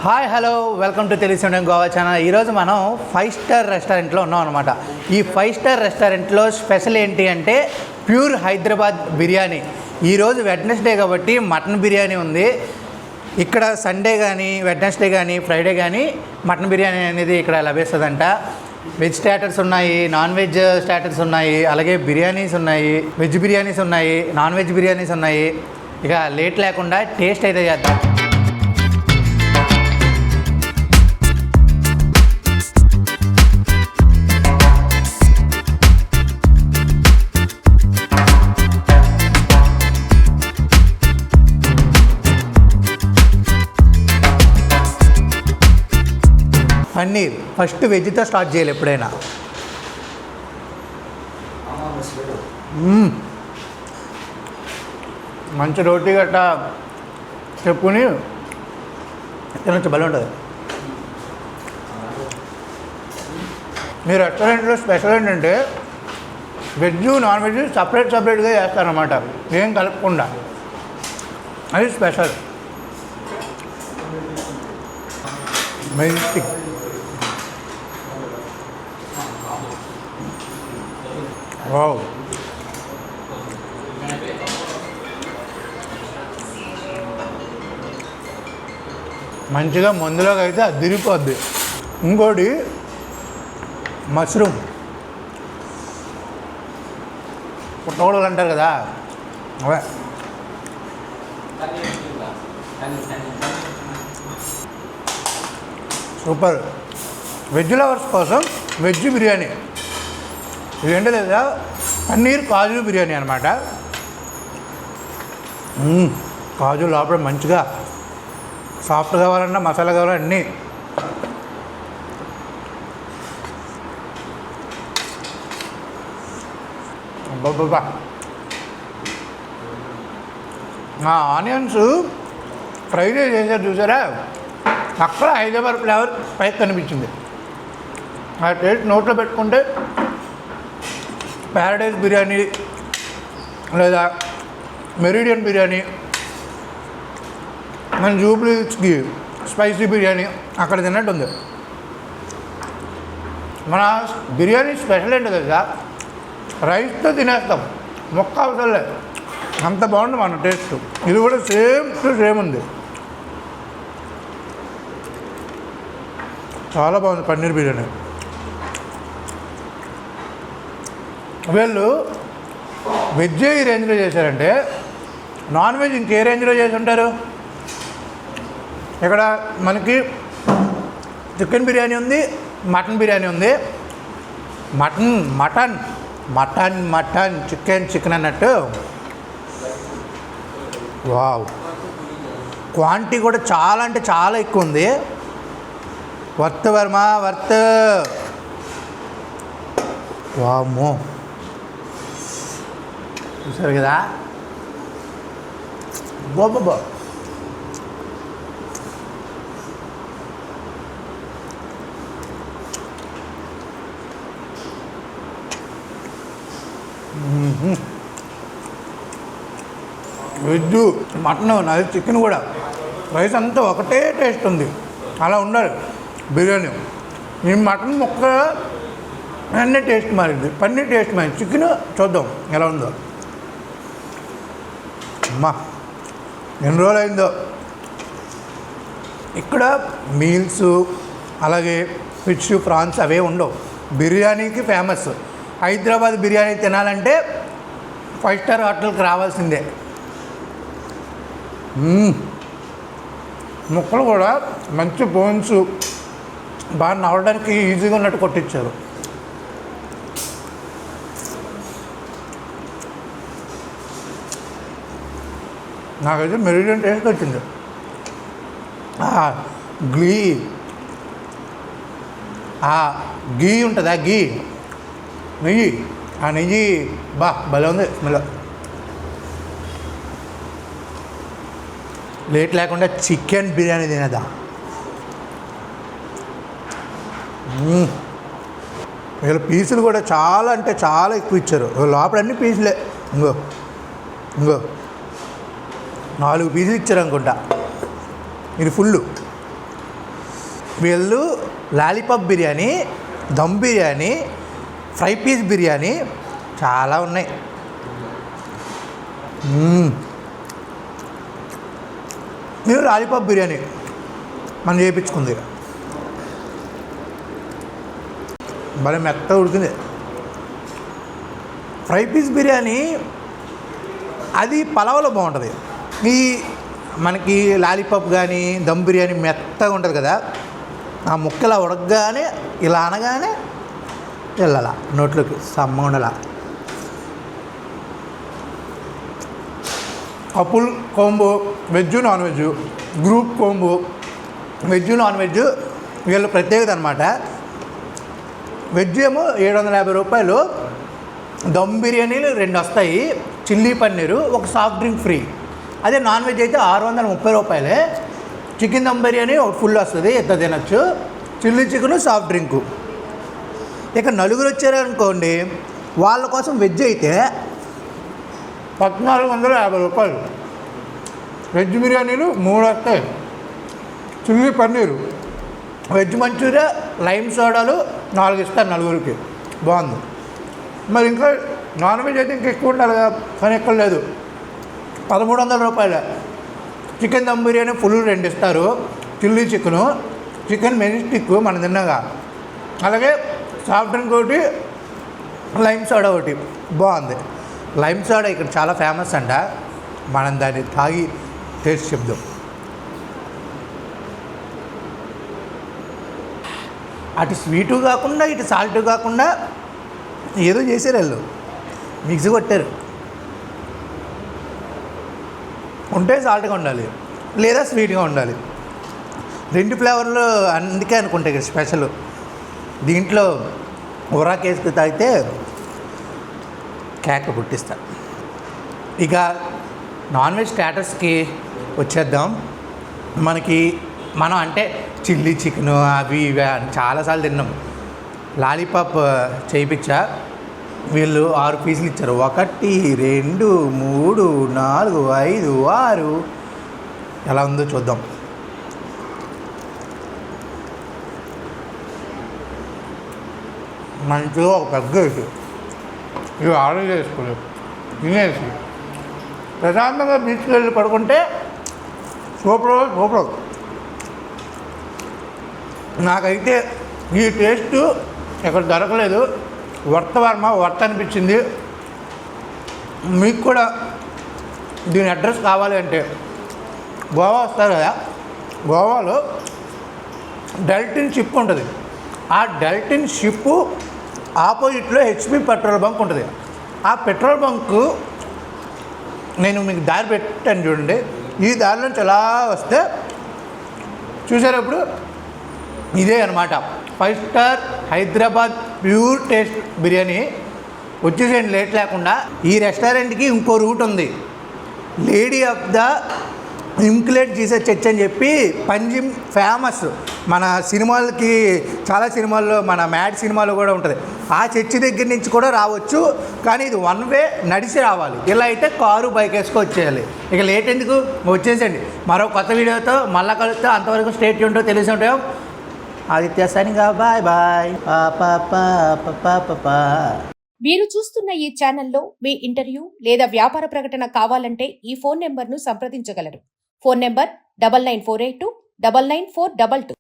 Hi hello welcome to తెలిసి Goa channel. ఈరోజు మనం 5 స్టార్ రెస్టారెంట్లో ఉన్నాం అనమాట. ఈ 5 స్టార్ రెస్టారెంట్లో స్పెషల్ ఏంటి అంటే ప్యూర్ హైదరాబాద్ బిర్యానీ. ఈరోజు వెడ్నెస్డే కాబట్టి మటన్ బిర్యానీ ఉంది ఇక్కడ. సండే కానీ వెడ్నెస్డే కానీ ఫ్రైడే కానీ మటన్ బిర్యానీ అనేది ఇక్కడ లభిస్తుందంట. వెజ్ స్టార్టర్స్ ఉన్నాయి, నాన్ వెజ్ స్టార్టర్స్ ఉన్నాయి, అలాగే బిర్యానీస్ ఉన్నాయి, వెజ్ బిర్యానీస్ ఉన్నాయి, నాన్ వెజ్ బిర్యానీస్ ఉన్నాయి. ఇక లేట్ లేకుండా టేస్ట్ అయితే చేద్దాం. పన్నీర్ ఫస్ట్ వెజ్తో స్టార్ట్ చేయాలి ఎప్పుడైనా. మంచి రోటీ గట్ట చెప్పుకుని తినొచ్చు, భలే ఉంటుంది. మీ రెస్టారెంట్లో స్పెషల్ ఏంటంటే వెజ్ నాన్ వెజ్ సపరేట్గా చేస్తారన్నమాట, ఏం కలపకుండా. అది స్పెషల్. మెజిస్టిక్ వావ్, మంచిగా మందులోకి అయితే అదిరిపోద్ది. ఇంకోటి మష్రూమ్ పుట్టగొడవలు అంటారు కదా, అవే. సూపర్. వెజ్ లవర్స్ కోసం వెజ్ బిర్యానీ. ఇదేంటో లేదా, పన్నీర్ కాజు బిర్యానీ అనమాట. కాజు లోపల మంచిగా సాఫ్ట్ కావాలన్నా మసాలా కావాలన్నా అన్నీ. అబ్బబ్బా, ఆనియన్స్ ఫ్రై చేశారు చూసారా, అక్కడ హైదరాబాద్ ఫ్లేవర్ పైకి కనిపించింది. ఆ టేస్ట్ నోట్లో పెట్టుకుంటే ప్యారడైజ్ బిర్యానీ లేదా మెరిడియన్ బిర్యానీ, మన జూబ్లీస్కి స్పైసీ బిర్యానీ అక్కడ తిన్నట్టు ఉంది. మన బిర్యానీ స్పెషల్ ఏంటో కదా, రైస్తో తినేస్తాం, మొక్క అవసరం లేదు, అంత బాగుంది మన టేస్ట్. ఇది కూడా సేమ్ టు సేమ్ ఉంది, చాలా బాగుంది పన్నీర్ బిర్యానీ. వీళ్ళు వెజ్ ఈ రేంజ్లో చేశారంటే నాన్ వెజ్ ఇంకే రేంజ్లో చేసి ఉంటారు. ఇక్కడ మనకి చికెన్ బిర్యానీ ఉంది, మటన్ బిర్యానీ ఉంది. మటన్ చికెన్ అన్నట్టు. వావ్, క్వాంటిటీ కూడా చాలా అంటే చాలా ఎక్కువ ఉంది. Worth Varma worth. వామ్మో, చూసారు కదా, బాబా. వెజ్ మటన్ అది చికెన్ కూడా, రైస్ అంతా ఒకటే టేస్ట్ ఉంది. అలా ఉండాలి బిర్యానీ. ఈ మటన్ ముక్క అన్నీ టేస్ట్ మారింది, పన్నీర్ టేస్ట్ మారింది. చికెన్ చూద్దాం ఎలా ఉందో. అమ్మా, ఎన్ని రోజులు అయిందో. ఇక్కడ మీల్స్ అలాగే ఫిష్ ప్రాన్స్ అవే ఉండవు. బిర్యానీకి ఫేమస్. హైదరాబాద్ బిర్యానీ తినాలంటే 5 స్టార్ హోటల్కి రావాల్సిందే. ముక్కలు కూడా మంచి బోన్స్, బాగా నవ్వడానికి ఈజీగా ఉన్నట్టు కొట్టించారు. నాకైతే మెరిడియన్ టేస్ట్ వచ్చింది. గీ ఉంటుందా, నెయ్యి, ఆ నెయ్యి భలే ఉంది స్మెల్. లేట్ లేకుండా చికెన్ బిర్యానీ తినేదా. వీళ్ళ పీసులు కూడా చాలా అంటే చాలా ఎక్కువ ఇచ్చారు. లోపల అన్ని పీసులే. ఇంకో 4 పీసులు ఇచ్చారు అనుకుంటా. ఇది ఫుల్ వీళ్ళు lollipop biryani, dum biryani, fry piece biryani చాలా ఉన్నాయి. మీరు లాలీపాప్ బిర్యానీ మనం చేయించుకుంది భలే మెత్తగా ఉడికింది. ఫ్రై పీస్ బిర్యానీ అది పలావులో బాగుంటుంది. ఈ మనకి లాలీపాప్ కానీ దమ్ బిర్యానీ మెత్తగా ఉంటుంది కదా, ఆ ముక్కలా ఉడకగానే ఇలా అనగానే వెళ్ళాల నోట్లోకి సమ్మ ఉండాల. Couple combo, veg non veg, group combo, veg non veg వీళ్ళ ప్రత్యేకత అనమాట. వెజ్ ఏమో 750 రూపాయలు, దమ్ బిర్యానీలు 2 వస్తాయి, చిల్లీ పన్నీరు, ఒక సాఫ్ట్ డ్రింక్ ఫ్రీ. అదే నాన్ వెజ్ అయితే 630 రూపాయలే. చికెన్ దమ్ బిర్యానీ ఒక ఫుల్ వస్తుంది, ఎంత తినచ్చు, చిల్లీ చికెను, సాఫ్ట్ డ్రింకు. ఇక నలుగురు వచ్చారనుకోండి, వాళ్ళ కోసం వెజ్ అయితే 1450 రూపాయలు. వెజ్ బిర్యానీలు 3 వస్తాయి, chilli paneer, veg Manchuria, lime సోడాలు 4 ఇస్తారు నలుగురికి. బాగుంది. మరి ఇంకా నాన్ వెజ్ అయితే ఇంకా ఎక్కువ ఉండాలి కదా, కానీ ఎక్కువ లేదు, 1300 రూపాయలు. చికెన్ దమ్ బిర్యానీ ఫుల్ 2 ఇస్తారు, చిల్లీ చికెను, చికెన్ మెజిస్టిక్ మనం తిన్నగా, అలాగే సాఫ్ట్ డ్రింక్ ఒకటి, లైమ్ సోడా ఒకటి. బాగుంది. లైమ్ సోడా ఇక్కడ చాలా ఫేమస్ అంట, మనం దాన్ని తాగి టేస్ట్ చెప్దాం. అటు స్వీటు కాకుండా ఇటు సాల్ట్ కాకుండా ఏదో చేశారు వాళ్ళు, మిక్స్ కొట్టారు. ఉంటే సాల్ట్గా ఉండాలి లేదా స్వీట్గా ఉండాలి, 2 ఫ్లేవర్లు అందుకే అనుకుంటా ఇక్కడ స్పెషల్. దీంట్లో ఉరాకేసుకు తాగితే కేక్ పుట్టిస్తా. ఇక నాన్ వెజ్ స్టాటస్కి వచ్చేద్దాం. మనం అంటే చిల్లీ చికెను అవి ఇవి చాలాసార్లు తిన్నాం. లాలీపాప్ చేయించా, వీళ్ళు 6 పీసులు ఇచ్చారు. 1 2 3 4 5 6. ఎలా ఉందో చూద్దాం. మంచిగా ఒక పెద్ద వేసి ఇవి ఆర్డర్ చేసుకోలేదు, తినేసి ప్రశాంతంగా బీచ్కి వెళ్ళి పడుకుంటే సూపర్. నాకైతే ఈ టేస్ట్ ఎక్కడ దొరకలేదు, వర్త్ అనిపించింది. మీకు కూడా దీని అడ్రస్ కావాలి అంటే గోవా వస్తారు కదా, గోవాలో డెల్టిన్ షిప్ ఉంటుంది. ఆ డెల్టిన్ షిప్ ఆపోజిట్లో హెచ్పి పెట్రోల్ బంక్ ఉంటుంది. ఆ పెట్రోల్ బంకు నేను మీకు దారి పెట్టాను చూడండి, ఈ దారి నుంచి ఎలా వస్తే చూసేటప్పుడు ఇదే అనమాట 5 star Hyderabad pure taste biryani. వచ్చేసేయండి లేట్ లేకుండా. ఈ రెస్టారెంట్కి ఇంకో రూట్ ఉంది, lady of the immaculate Jesus church అని చెప్పి పంజిమ్ ఫేమస్. మన సినిమాలకి చాలా సినిమాల్లో, మన మ్యాడ్ సినిమాలో కూడా ఉంటుంది. ఆ చర్చి దగ్గర నుంచి కూడా రావచ్చు, కానీ ఇది 1 వే నడిచి రావాలి. ఇలా అయితే కారు బైక్ వేసుకు వచ్చేయాలి. ఇక లేట్ ఎందుకు, వచ్చేసండి. మరో కొత్త వీడియోతో మళ్ళీ కలుస్తా. అంతవరకు స్టేట్ ఉంటో తెలిసి ఉంటాయో. Aditya signing, bye bye. మీరు చూస్తున్న ఈ ఛానల్లో మీ ఇంటర్వ్యూ లేదా వ్యాపార ప్రకటన కావాలంటే ఈ ఫోన్ నెంబర్ను సంప్రదించగలరు. Phone number 9948299422.